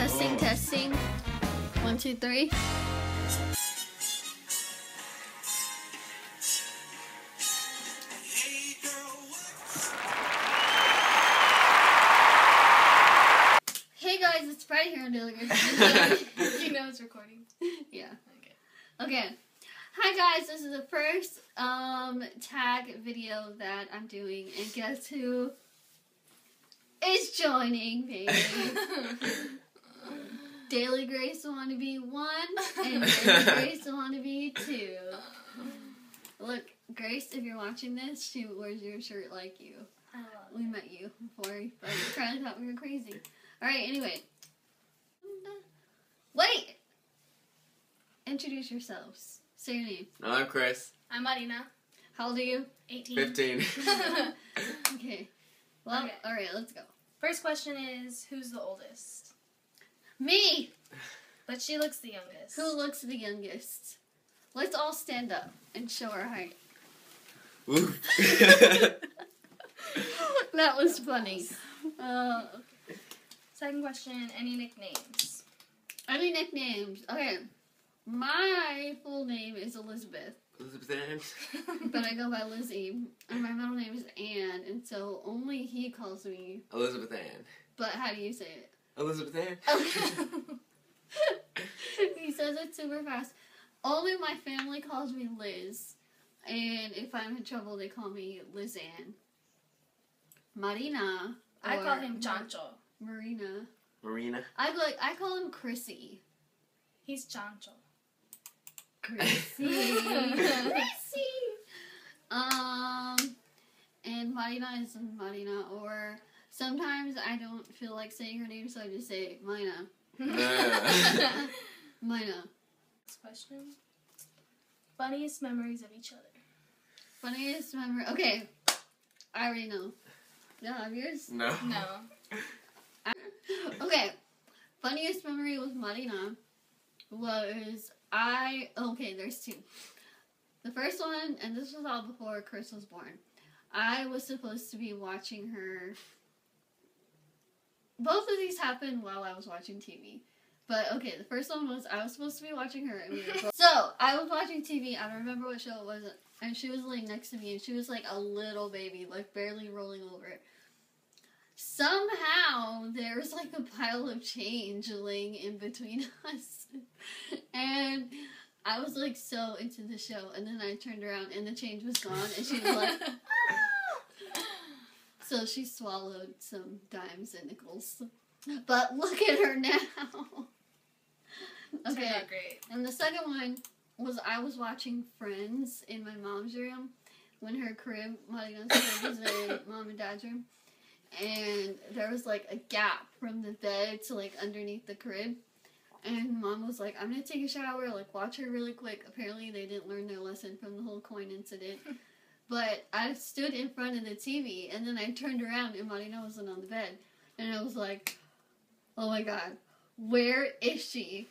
Testing, testing. 1, 2, 3. Hey guys, it's Friday here on Daily Grace. You know it's recording? Yeah. Okay. Hi guys, this is the first tag video that I'm doing, and guess who is joining me? Daily Grace Wannabe 1 and Daily Grace Wannabe 2. Look, Grace, if you're watching this, she wears your shirt like you. I love We met you before, but you probably thought we were crazy. Alright, anyway. Wait! Introduce yourselves. Say your name. I'm Chris. I'm Marina. How old are you? 18. 15. Okay. Well, Okay. alright, let's go. First question is, who's the oldest? Me! But she looks the youngest. Who looks the youngest? Let's all stand up and show our height. Ooh. That was funny. Second question, any nicknames? Any nicknames? Okay. My full name is Elizabeth, Elizabeth Ann. but I go by Lizzie, and my middle name is Ann, and so only he calls me. Elizabeth Ann. But how do you say it? Elizabeth Ann. He says it super fast. Only my family calls me Liz, and if I'm in trouble, they call me Liz Ann. Marina. I or call him Chancho. Marina. Marina. I call him Chrissy. He's Chancho. Chrissy. Chrissy. And Marina is Marina, or sometimes I don't feel like saying her name, so I just say Mina. Mina. Next question. Funniest memories of each other. Funniest memory. Okay, I already know. You have yours? No. No. Okay, funniest memory with Marina was okay, there's two. The first one, and this was all before Chris was born, I was supposed to be watching her. Both of these happened while I was watching TV. But, okay, the first one was I was supposed to be watching her. And we were both... So, I was watching TV. I don't remember what show it was. And she was laying next to me. And she was like a little baby. Like, barely rolling over. Somehow, there was like a pile of change laying in between us. And I was like so into the show. And then I turned around and the change was gone. And she was like... So she swallowed some dimes and nickels. But look at her now. Okay. Turned out great. And the second one was I was watching Friends in my mom's room when her crib, Marina's crib, was in mom and dad's room. And there was like a gap from the bed to like underneath the crib. And mom was like, I'm gonna take a shower, like watch her really quick. Apparently they didn't learn their lesson from the whole coin incident. But I stood in front of the TV, and then I turned around, and Marina wasn't on the bed. And I was like, oh my god, where is she?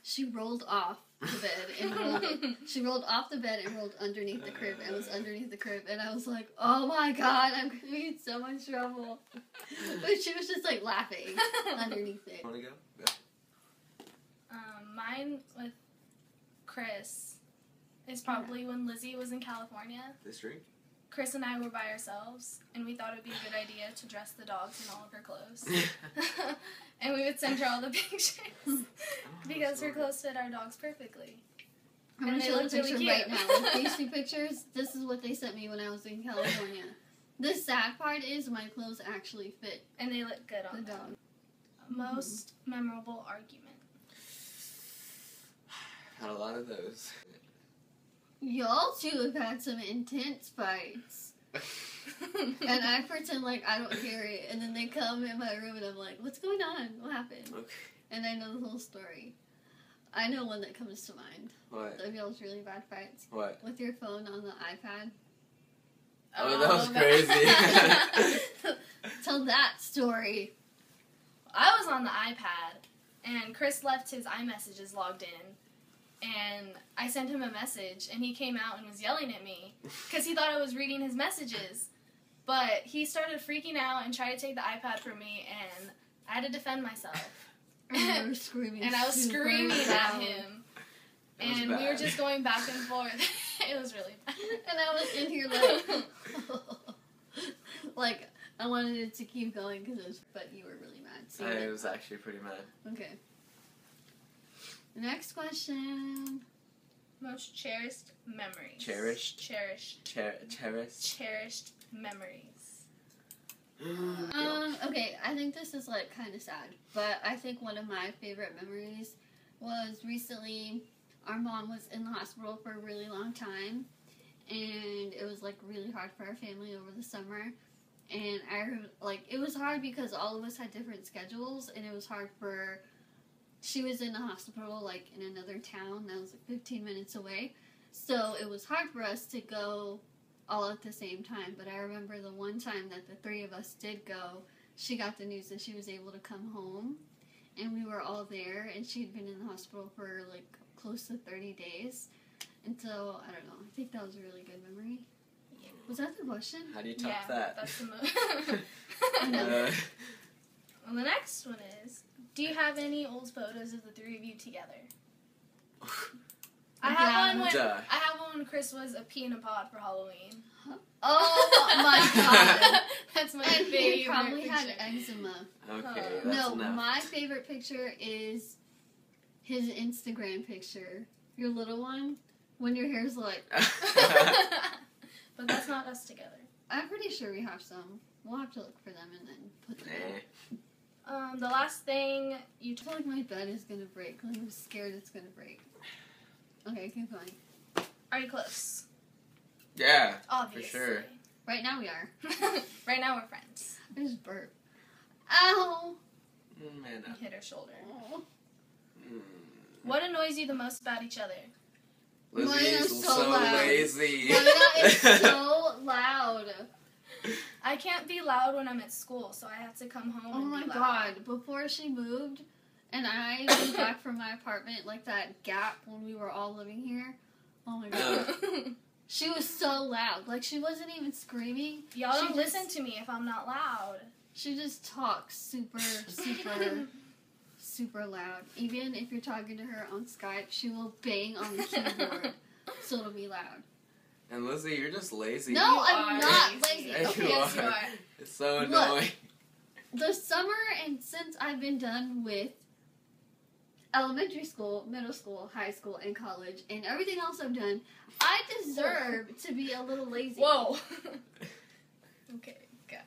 She rolled off the bed, and she rolled off the bed and rolled underneath the crib, and was underneath the crib. And I was like, oh my god, I'm going to be in so much trouble. But she was just like laughing underneath it. Want to go? Go. Mine with Chris is probably when Lizzie was in California. This drink? Chris and I were by ourselves, and we thought it would be a good idea to dress the dogs in all of her clothes. And we would send her all the pictures because her clothes fit our dogs perfectly. I'm going And to they show the looked really picture cute. right now. Like, these two pictures, this is what they sent me when I was in California. The sad part is my clothes actually fit And they look good the on dog. them. Most memorable argument. Had a lot of those. Y'all two have had some intense fights. And I pretend like I don't hear it. And then they come in my room and I'm like, what's going on? What happened? Okay. And I know the whole story. I know one that comes to mind. What? Of y'all's really bad fights. What? With your phone on the iPad. Oh, that was crazy. Tell that story. I was on the iPad, and Chris left his iMessages logged in, and I sent him a message, and he came out and was yelling at me because he thought I was reading his messages. But he started freaking out and tried to take the iPad from me, and I had to defend myself. And you were screaming. And I was super screaming at loud. him. That was And we were bad. just going back and forth. It was really bad. And I was in here like, like I wanted it to keep going but you were really mad. So I was actually pretty mad. okay. Next question. Most cherished memories. Cherished? Cherished. Cherished? Cherished memories. Okay, I think this is like kind of sad, but I think one of my favorite memories was recently our mom was in the hospital for a really long time, and it was like really hard for our family over the summer. And it was hard because all of us had different schedules, and it was hard for. She was in the hospital like in another town that was like 15 minutes away, so it was hard for us to go all at the same time. But I remember the one time that the three of us did go, she got the news that she was able to come home, and we were all there, and she'd been in the hospital for like close to 30 days. And so, I don't know, I think that was a really good memory. Yeah. Was that the question? How do you top that? That's the Uh, Well, the next one is, do you have any old photos of the three of you together? I have Duh. one when Chris was a pea in a pod for Halloween. Oh my god. That's my And favorite he probably picture. had eczema. Okay, that's No, enough. my favorite picture is his Instagram picture. Your little one, when your hair's like... But that's not us together. I'm pretty sure we have some. We'll have to look for them and then put them out. The last thing you I feel like my bed is gonna break. Like, I'm scared it's gonna break. Okay, keep going. are you close? Yeah, Obviously. for sure. Right now we are. Right now we're friends. I just burp. Ow! Man You up. hit her shoulder. Oh. What annoys you the most about each other? Lizzie's Mine's so so loud. lazy. Luna is so loud. I can't be loud when I'm at school, so I have to come home Oh and my be loud. god. Before she moved, and I moved back from my apartment, like that gap when we were all living here. Oh my god. She was so loud. Like, she wasn't even screaming. Y'all She don't just- listen to me if I'm not loud. She just talks super, super loud. Even if you're talking to her on Skype, she will bang on the keyboard, so it'll be loud. And Lizzie, you're just lazy. No, You I'm are not lazy. lazy. Yeah, Okay, you Yes, you are. are. It's so Look. annoying. the summer and since I've been done with elementary school, middle school, high school, and college, and everything else I've done, I deserve to be a little lazy. Whoa. Okay, guy.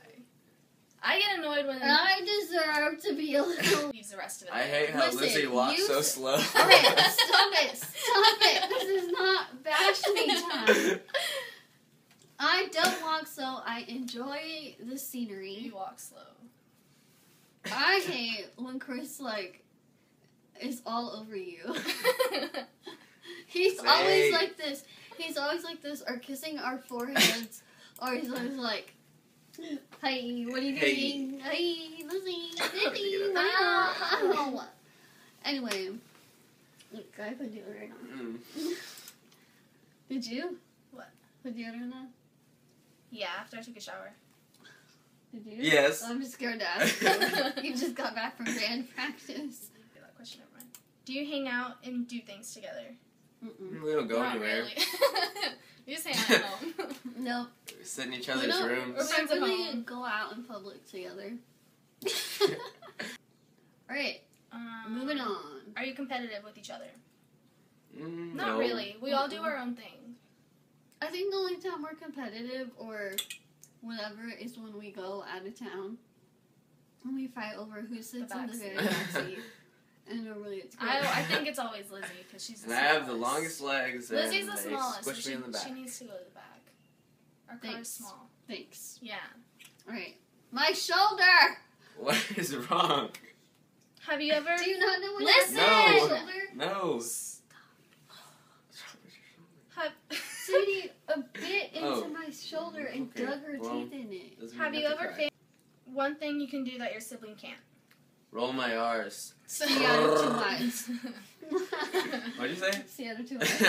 I get annoyed when I deserve to be a little... leaves the rest of it. I hate how Listen, Lizzie walks you so s- slow. Okay, stop it. Stop it. This is not bash me time. I don't walk slow. I enjoy the scenery. You walk slow. I hate when Chris, like, is all over you. He's Say. always like this. He's always like this, or kissing our foreheads, or he's always like, "Hey, what are you Hey. doing? Hey, Lizzie, Get Lizzie, up. ow." Anyway, look, I put deodorant on. Mm. Did you? What? Put deodorant on? Yeah, after I took a shower. Did you? Yes. I'm just scared to ask you. You just got back from band practice. That question, never mind. Do you hang out and do things together? Mm-mm. We don't go Not anywhere. really. We just hang out at home. Nope. We sit in each We other's don't rooms. We're friends at really home. go out in public together. Alright, moving on. Are you competitive with each other? No. Not really. We all do our own thing. I think the only time we're competitive or whatever is when we go out of town and we fight over who sits in the back very seat. back seat. And normally it's great. I think it's always Lizzie because she's the And I have the smallest. longest legs. Lizzie's and the they smallest. Squish So me in the back. she needs to go to the back. Our car's Thanks. small. Thanks. Yeah. Alright. My shoulder! What is wrong? Have you ever? Do you not know what Listen! happened to my No. shoulder? No. Have, Sadie a bit into Oh. my shoulder and Okay, dug her well. teeth in it. Doesn't have mean you have to ever cry. one thing you can do that your sibling can't? Roll my R's. See out of 2 eyes. What'd you say? See out of 2 eyes.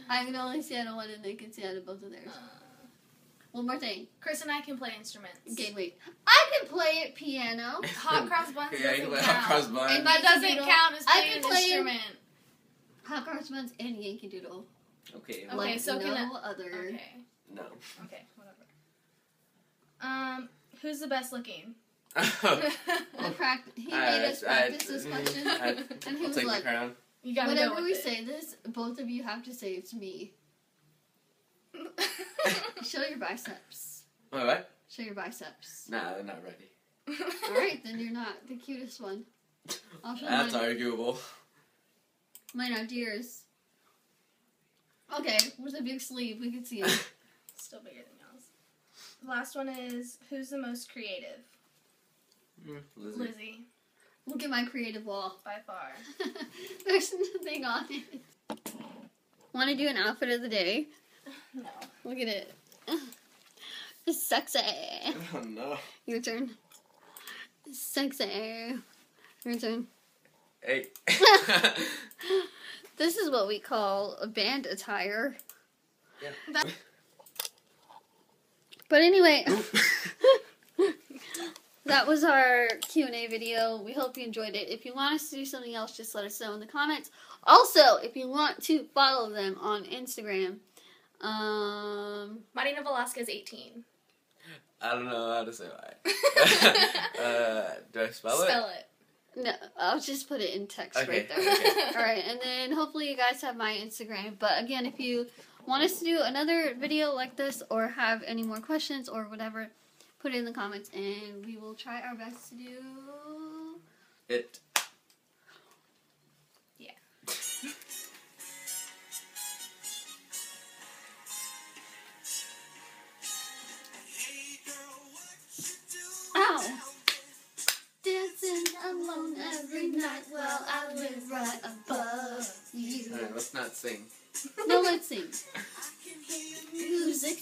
I can only see out of one and they can see out of both of theirs. One more thing. Chris and I can play instruments. Okay, wait. I can play piano. Hot cross buns Yeah, you doesn't can play count. hot cross buns. And That doesn't Yankee Doodle. count as I playing can an play instrument. Hot cross buns and Yankee Doodle. Okay. Okay, Like so no can I- other. Okay. No. Okay, whatever. Who's the best looking? He made us practice this question. And he I'll was take like, the crown. You gotta whenever go with we it. say this, both of you have to say it's me. Show your biceps. Wait, what? Show your biceps. Nah, they're not ready. Alright, then you're not the cutest one. I'll show That's mine. arguable. Mine are deers. Okay, where's the big sleeve? We can see it. Still bigger than yours. The last one is, who's the most creative? Lizzie. Lizzie, Look at my creative wall. by far. There's nothing on it. Want to do an outfit of the day? No. Look at it. It's sexy. Oh no. Your turn. Sexy. Your turn. Hey. This is what we call a band attire. Yeah. But anyway, that was our Q&A video. We hope you enjoyed it. If you want us to do something else, just let us know in the comments. Also, if you want to follow them on Instagram, Marina Velasquez 18. I don't know how to say that. Do I spell it? Spell it. no, I'll just put it in text Okay, right there. okay. Alright, and then hopefully you guys have my Instagram. But again, if you want us to do another video like this or have any more questions or whatever, put it in the comments and we will try our best to do It. Yeah. Ow! Dancing alone every night while I live right above you. Alright, let's not sing. No, let's sing. Music